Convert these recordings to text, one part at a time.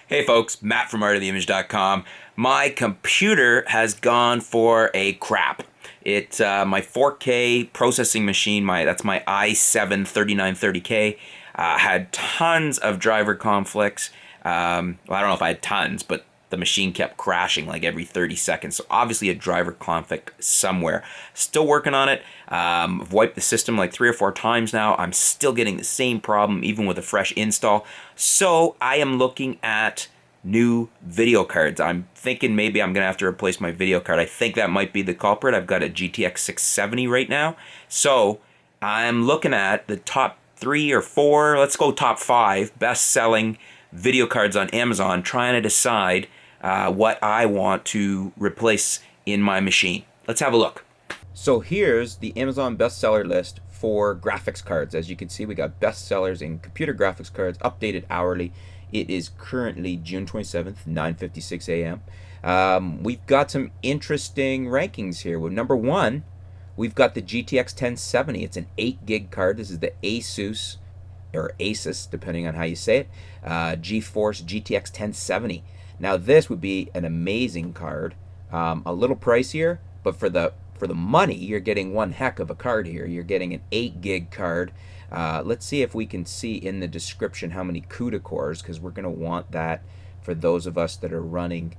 Hey folks, Matt from artoftheimage.com. My computer has gone for a crap. My 4K processing machine, that's my i7-3930K, had tons of driver conflicts. Well, I don't know if I had tons, but the machine kept crashing like every 30 seconds. So obviously a driver conflict somewhere. Still working on it. I've wiped the system like 3 or 4 times now. I'm still getting the same problem even with a fresh install. So I am looking at new video cards. I'm thinking maybe I'm going to have to replace my video card. I think that might be the culprit. I've got a GTX 670 right now. So I'm looking at the top 3 or 4, let's go top 5 best-selling video cards on Amazon, trying to decide what I want to replace in my machine. Let's have a look. So here's the Amazon bestseller list for graphics cards. As you can see, we got bestsellers in computer graphics cards, updated hourly. It is currently June 27th, 9:56 a.m. We've got some interesting rankings here. Well, number 1, we've got the GTX 1070. It's an 8 gig card. This is the Asus, or Asus, depending on how you say it, GeForce GTX 1070. Now this would be an amazing card, a little pricier, but for the money, you're getting one heck of a card here. You're getting an 8 gig card. Let's see if we can see in the description how many CUDA cores, because we're going to want that for those of us that are running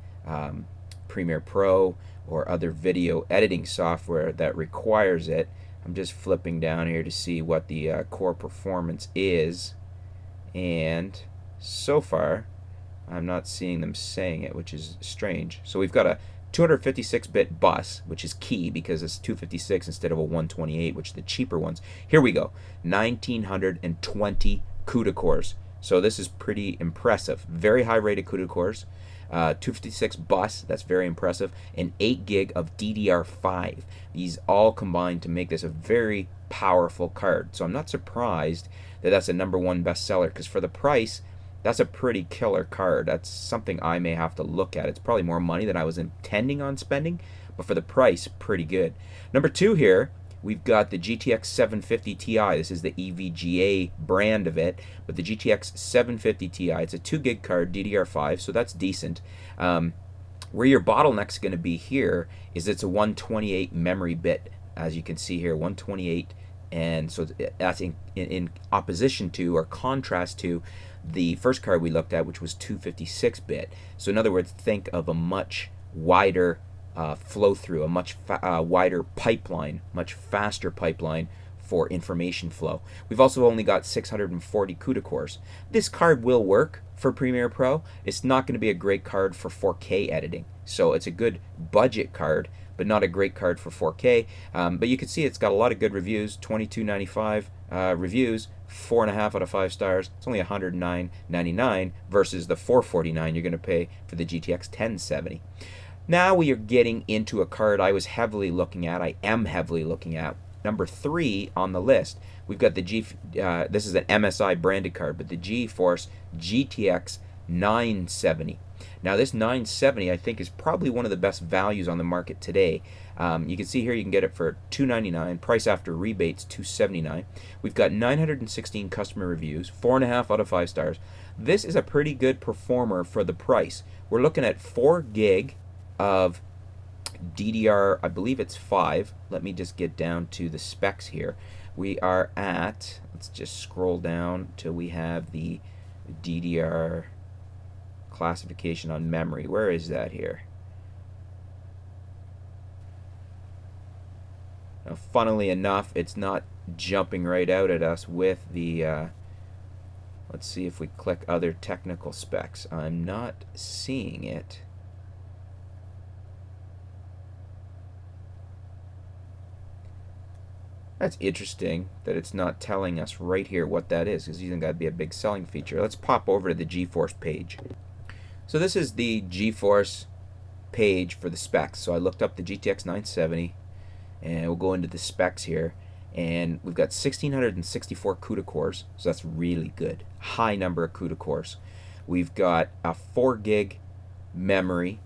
Premiere Pro or other video editing software that requires it. I'm just flipping down here to see what the core performance is, and so far I'm not seeing them saying it, which is strange. So we've got a 256-bit bus, which is key because it's 256 instead of a 128, which are the cheaper ones. Here we go, 1920 CUDA cores. So this is pretty impressive. Very high rated CUDA cores. 256 bus, that's very impressive, and 8 gig of DDR5. These all combine to make this a very powerful card. So I'm not surprised that that's a #1 bestseller, because for the price, that's a pretty killer card. That's something I may have to look at. It's probably more money than I was intending on spending, but for the price, pretty good. Number 2 here, we've got the GTX 750 Ti. This is the EVGA brand of it, but the GTX 750 Ti, it's a 2 gig card, DDR5, so that's decent. Where your bottleneck's going to be here is it's a 128 memory bit, as you can see here, 128, and so that's in opposition to, or contrast to, the first card we looked at, which was 256-bit. So in other words, think of a much wider flow through, a much wider pipeline, much faster pipeline for information flow. We've also only got 640 CUDA cores. This card will work for Premiere Pro. It's not going to be a great card for 4K editing. So it's a good budget card, but not a great card for 4K. But you can see it's got a lot of good reviews, $22.95 reviews, 4.5 out of 5 stars. It's only $109.99 versus the $449 you're going to pay for the GTX 1070. Now we are getting into a card I was heavily looking at. I am heavily looking at. Number 3 on the list, we've got the this is an MSI branded card, but the GeForce GTX 970. Now this 970 I think is probably one of the best values on the market today. You can see here you can get it for $299, price after rebates $279. We've got 916 customer reviews, 4.5 out of 5 stars. This is a pretty good performer for the price. We're looking at 4 gig of DDR, I believe it's 5. Let me just get down to the specs here. We are at, let's just scroll down till we have the DDR classification on memory. Where is that here? Now, funnily enough, it's not jumping right out at us with the let's see if we click other technical specs. I'm not seeing it. That's interesting that it's not telling us right here what that is, because these got to be a big selling feature. Let's pop over to the GeForce page. So this is the GeForce page for the specs. So I looked up the GTX 970, and we'll go into the specs here. And we've got 1,664 CUDA cores, so that's really good. High number of CUDA cores. We've got a 4 gig memory,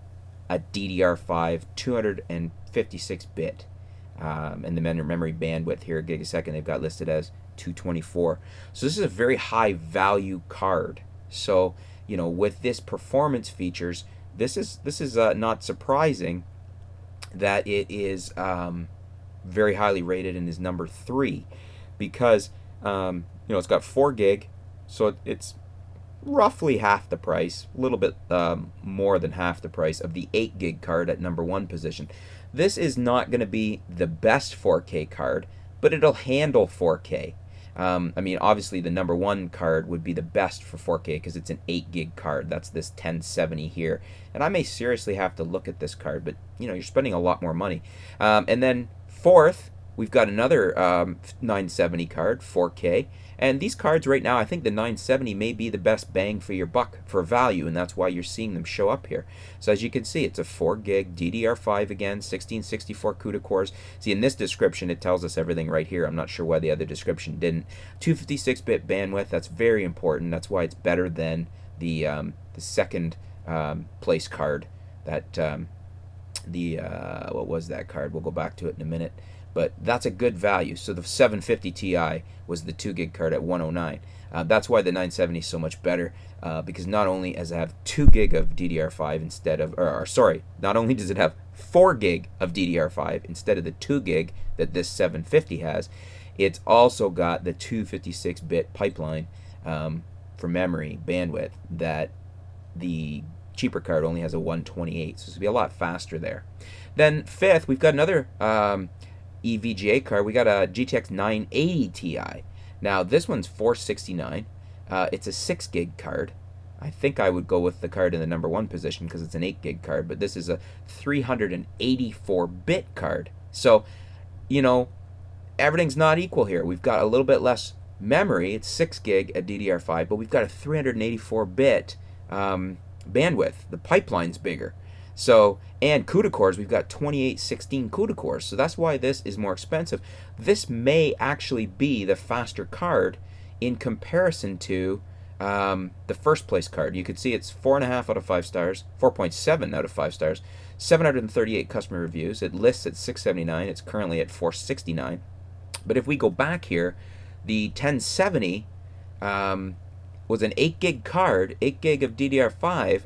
a DDR5, 256-bit. And the memory bandwidth here, gig a second, they've got listed as 224. So this is a very high value card. So with this performance features, this is not surprising that it is very highly rated and is number 3, because it's got 4 gig, so it's roughly half the price, a little bit more than half the price of the 8 gig card at number 1 position. This is not going to be the best 4K card, but it'll handle 4K. Obviously the number 1 card would be the best for 4K because it's an 8 gig card. That's this 1070 here. And I may seriously have to look at this card, but you're spending a lot more money. And then fourth, we've got another 970 card, 4K. And these cards right now, I think the 970 may be the best bang for your buck for value, and that's why you're seeing them show up here. So as you can see, it's a 4 gig DDR5 again, 1664 CUDA cores. See, in this description, it tells us everything right here. I'm not sure why the other description didn't. 256-bit bandwidth, that's very important. That's why it's better than the second place card. That what was that card? We'll go back to it in a minute. But that's a good value. So the 750 Ti was the 2 gig card at 109. That's why the 970 is so much better, because not only does it have 2 gig of DDR5 instead of, not only does it have 4 gig of DDR5 instead of the 2 gig that this 750 has, it's also got the 256-bit pipeline for memory bandwidth that the cheaper card only has a 128. So it's going to be a lot faster there. Then fifth, we've got another EVGA card. We got a GTX 980 Ti. Now this one's $469. It's a 6 gig card. I think I would go with the card in the number 1 position because it's an 8 gig card, but this is a 384-bit card. So, everything's not equal here. We've got a little bit less memory. It's 6 gig at DDR5, but we've got a 384-bit bandwidth. The pipeline's bigger. So, and CUDA cores, we've got 2816 CUDA cores. So that's why this is more expensive. This may actually be the faster card in comparison to the first place card. You could see it's 4.5 out of 5 stars, 4.7 out of 5 stars, 738 customer reviews. It lists at 679. It's currently at 469. But if we go back here, the 1070 was an 8 gig card, 8 gig of DDR5,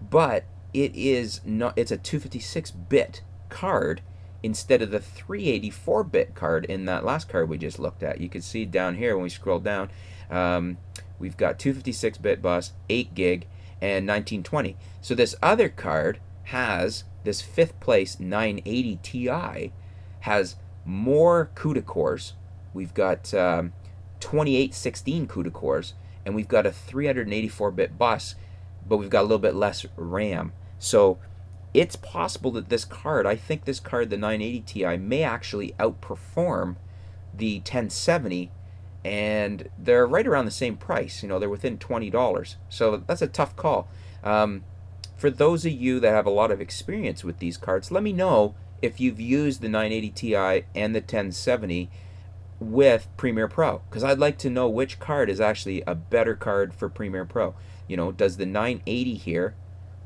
but it's a 256-bit card instead of the 384-bit card in that last card we just looked at. You can see down here when we scroll down, we've got 256-bit bus, 8 gig, and 1920. So this other card has, this 5th place 980 Ti, has more CUDA cores. We've got 2816 CUDA cores, and we've got a 384-bit bus, but we've got a little bit less RAM. So it's possible that this card, I think this card, the 980 Ti, may actually outperform the 1070, and they're right around the same price. They're within $20. So that's a tough call. For those of you that have a lot of experience with these cards, let me know if you've used the 980 Ti and the 1070 with Premiere Pro, because I'd like to know which card is actually a better card for Premiere Pro. Does the 980 here,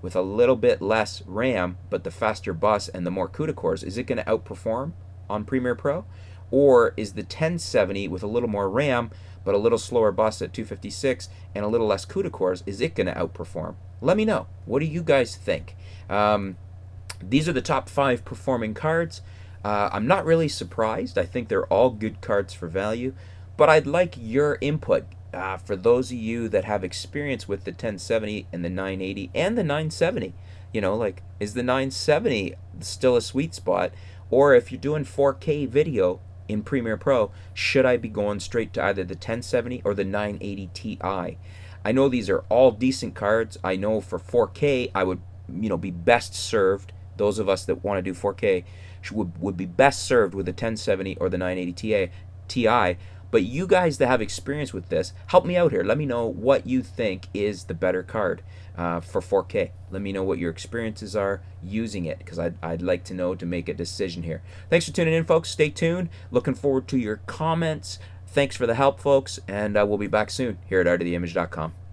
with a little bit less RAM but the faster bus and the more CUDA cores, is it going to outperform on Premiere Pro? Or is the 1070 with a little more RAM but a little slower bus at 256 and a little less CUDA cores, is it going to outperform? Let me know. What do you guys think? These are the top 5 performing cards. I'm not really surprised. I think they're all good cards for value, but I'd like your input. For those of you that have experience with the 1070 and the 980 and the 970, is the 970 still a sweet spot? Or if you're doing 4K video in Premiere Pro, should I be going straight to either the 1070 or the 980 Ti? I know these are all decent cards. I know for 4K, I would be best served. Those of us that want to do 4K would be best served with the 1070 or the 980 Ti. But you guys that have experience with this, help me out here. Let me know what you think is the better card for 4K. Let me know what your experiences are using it, because I'd like to know to make a decision here. Thanks for tuning in, folks. Stay tuned. Looking forward to your comments. Thanks for the help, folks, and we'll be back soon here at artoftheimage.com.